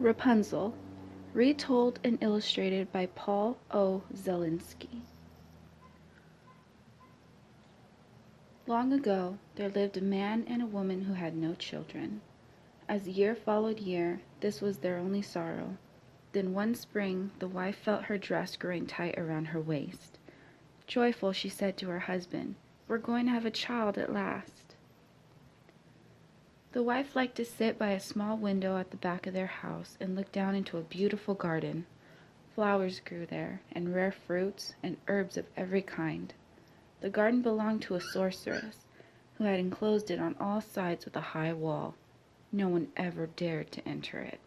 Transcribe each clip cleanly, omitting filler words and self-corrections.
Rapunzel, retold and illustrated by Paul O. Zelinsky. Long ago, there lived a man and a woman who had no children. As year followed year, this was their only sorrow. Then one spring, the wife felt her dress growing tight around her waist. Joyful, she said to her husband, "We're going to have a child at last." The wife liked to sit by a small window at the back of their house and look down into a beautiful garden. Flowers grew there, and rare fruits, and herbs of every kind. The garden belonged to a sorceress, who had enclosed it on all sides with a high wall. No one ever dared to enter it.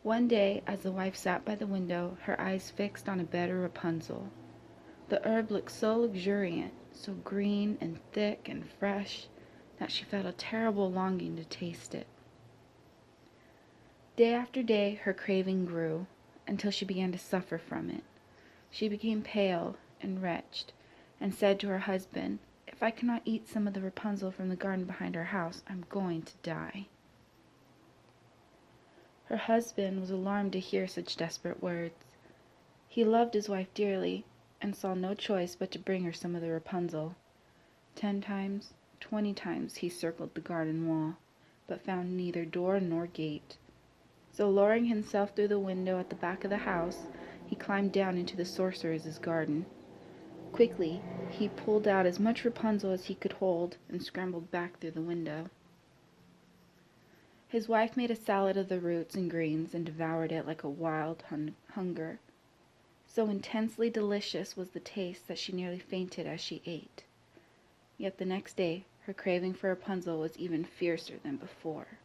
One day, as the wife sat by the window, her eyes fixed on a bed of Rapunzel. The herb looked so luxuriant, so green and thick and fresh, that she felt a terrible longing to taste it. Day after day her craving grew, until she began to suffer from it. She became pale and wretched, and said to her husband, "If I cannot eat some of the Rapunzel from the garden behind our house, I'm going to die." Her husband was alarmed to hear such desperate words. He loved his wife dearly, and saw no choice but to bring her some of the Rapunzel. 10 times, 20 times he circled the garden wall, but found neither door nor gate. So lowering himself through the window at the back of the house, he climbed down into the sorceress's garden. Quickly, he pulled out as much Rapunzel as he could hold and scrambled back through the window. His wife made a salad of the roots and greens and devoured it like a wild hunger. So intensely delicious was the taste that she nearly fainted as she ate. Yet the next day, her craving for Rapunzel was even fiercer than before.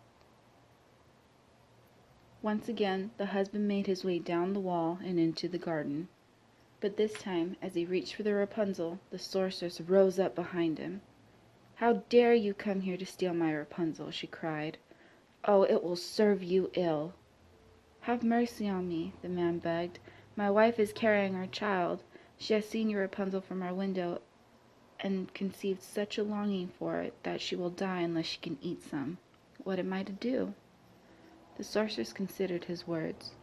Once again, the husband made his way down the wall and into the garden. But this time, as he reached for the Rapunzel, the sorceress rose up behind him. "How dare you come here to steal my Rapunzel?" she cried. "Oh, it will serve you ill." "Have mercy on me," the man begged. "My wife is carrying our child. She has seen your Rapunzel from our window and conceived such a longing for it that she will die unless she can eat some. What am I to do?" The sorceress considered his words.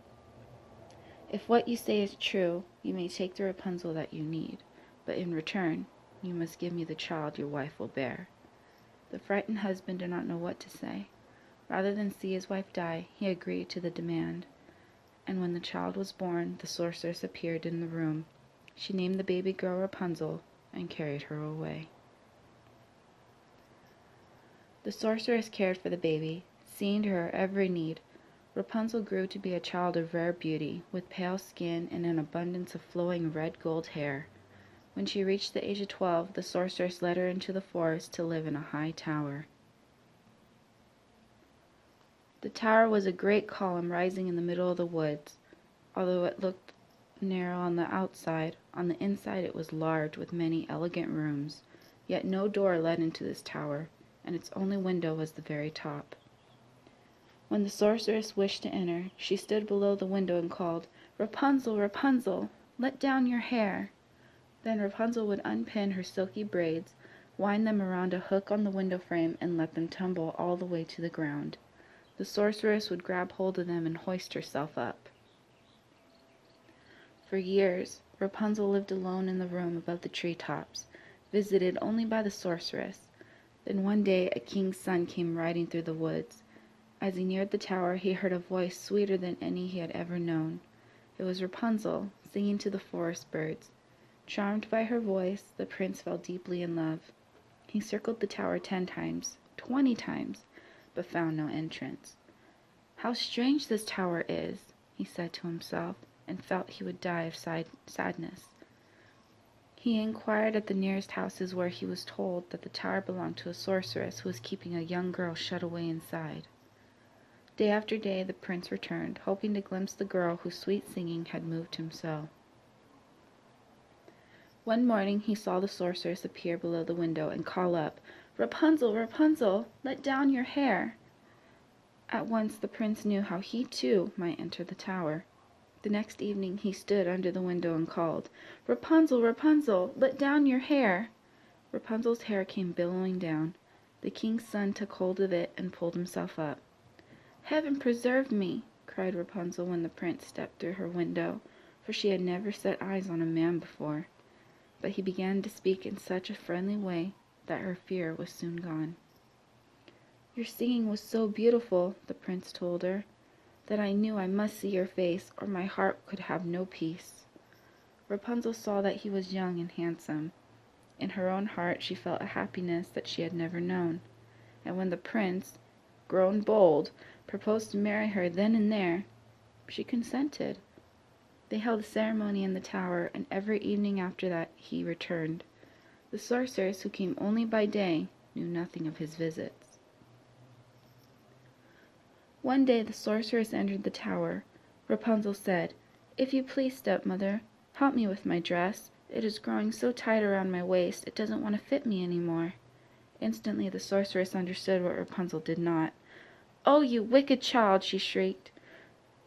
"If what you say is true, you may take the Rapunzel that you need, but in return, you must give me the child your wife will bear." The frightened husband did not know what to say. Rather than see his wife die, he agreed to the demand. And when the child was born, the sorceress appeared in the room. She named the baby girl Rapunzel and carried her away. The sorceress cared for the baby, seeing to her every need. Rapunzel grew to be a child of rare beauty, with pale skin and an abundance of flowing red gold hair. When she reached the age of 12, the sorceress led her into the forest to live in a high tower. The tower was a great column rising in the middle of the woods. Although it looked narrow on the outside, on the inside it was large, with many elegant rooms. Yet no door led into this tower, and its only window was the very top. When the sorceress wished to enter, she stood below the window and called, "Rapunzel, Rapunzel, let down your hair." Then Rapunzel would unpin her silky braids, wind them around a hook on the window frame, and let them tumble all the way to the ground. The sorceress would grab hold of them and hoist herself up. For years, Rapunzel lived alone in the room above the tree-tops, visited only by the sorceress. Then one day a king's son came riding through the woods. As he neared the tower, he heard a voice sweeter than any he had ever known. It was Rapunzel, singing to the forest birds. Charmed by her voice, the prince fell deeply in love. He circled the tower 10 times, 20 times, but found no entrance. "How strange this tower is," he said to himself, and felt he would die of sadness. He inquired at the nearest houses, where he was told that the tower belonged to a sorceress who was keeping a young girl shut away inside. Day after day the prince returned, hoping to glimpse the girl whose sweet singing had moved him so. One morning he saw the sorceress appear below the window and call up, "Rapunzel, Rapunzel, let down your hair." At once the prince knew how he too might enter the tower. The next evening he stood under the window and called, "Rapunzel, Rapunzel, let down your hair." Rapunzel's hair came billowing down. The king's son took hold of it and pulled himself up. "Heaven preserve me!" cried Rapunzel when the prince stepped through her window, for she had never set eyes on a man before. But he began to speak in such a friendly way that her fear was soon gone. "Your singing was so beautiful," the prince told her, "that I knew I must see your face, or my heart could have no peace." Rapunzel saw that he was young and handsome. In her own heart she felt a happiness that she had never known, and when the prince, grown bold, proposed to marry her then and there, she consented. They held a ceremony in the tower, and every evening after that he returned. The sorceress, who came only by day, knew nothing of his visits. One day the sorceress entered the tower. Rapunzel said, "If you please, stepmother, help me with my dress. It is growing so tight around my waist, it doesn't want to fit me any more." Instantly the sorceress understood what Rapunzel did not. "Oh, you wicked child!" she shrieked.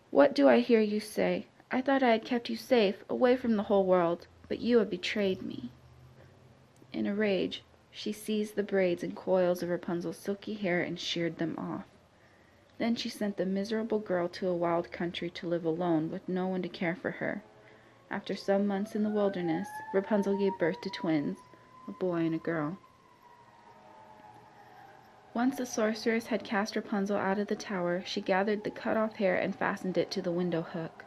"What do I hear you say? I thought I had kept you safe, away from the whole world, but you have betrayed me." In a rage, she seized the braids and coils of Rapunzel's silky hair and sheared them off. Then she sent the miserable girl to a wild country to live alone, with no one to care for her. After some months in the wilderness, Rapunzel gave birth to twins, a boy and a girl. Once the sorceress had cast Rapunzel out of the tower, she gathered the cut-off hair and fastened it to the window hook.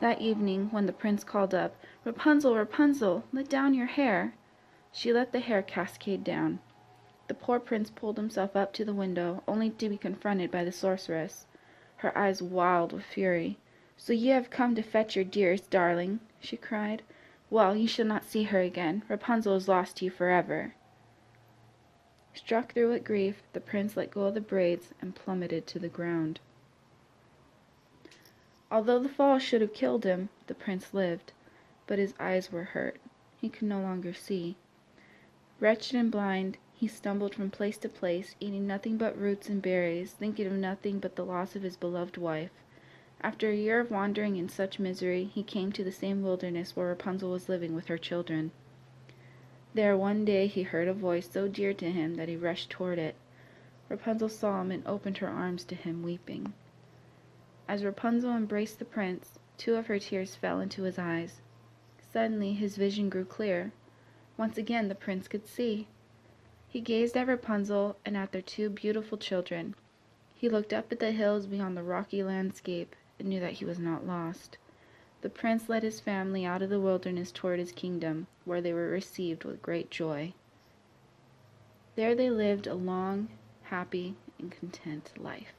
That evening, when the prince called up, "Rapunzel, Rapunzel, let down your hair," she let the hair cascade down. The poor prince pulled himself up to the window, only to be confronted by the sorceress, her eyes wild with fury. "So you have come to fetch your dearest darling," she cried. "Well, you shall not see her again. Rapunzel is lost to you forever." Struck through with grief, the prince let go of the braids and plummeted to the ground. Although the fall should have killed him, the prince lived, but his eyes were hurt. He could no longer see. Wretched and blind, he stumbled from place to place, eating nothing but roots and berries, thinking of nothing but the loss of his beloved wife. After a year of wandering in such misery, he came to the same wilderness where Rapunzel was living with her children. There one day he heard a voice so dear to him that he rushed toward it. Rapunzel saw him and opened her arms to him, weeping. As Rapunzel embraced the prince, 2 of her tears fell into his eyes. Suddenly his vision grew clear. Once again the prince could see. He gazed at Rapunzel and at their 2 beautiful children. He looked up at the hills beyond the rocky landscape and knew that he was not lost. The prince led his family out of the wilderness toward his kingdom, where they were received with great joy. There they lived a long, happy, and content life.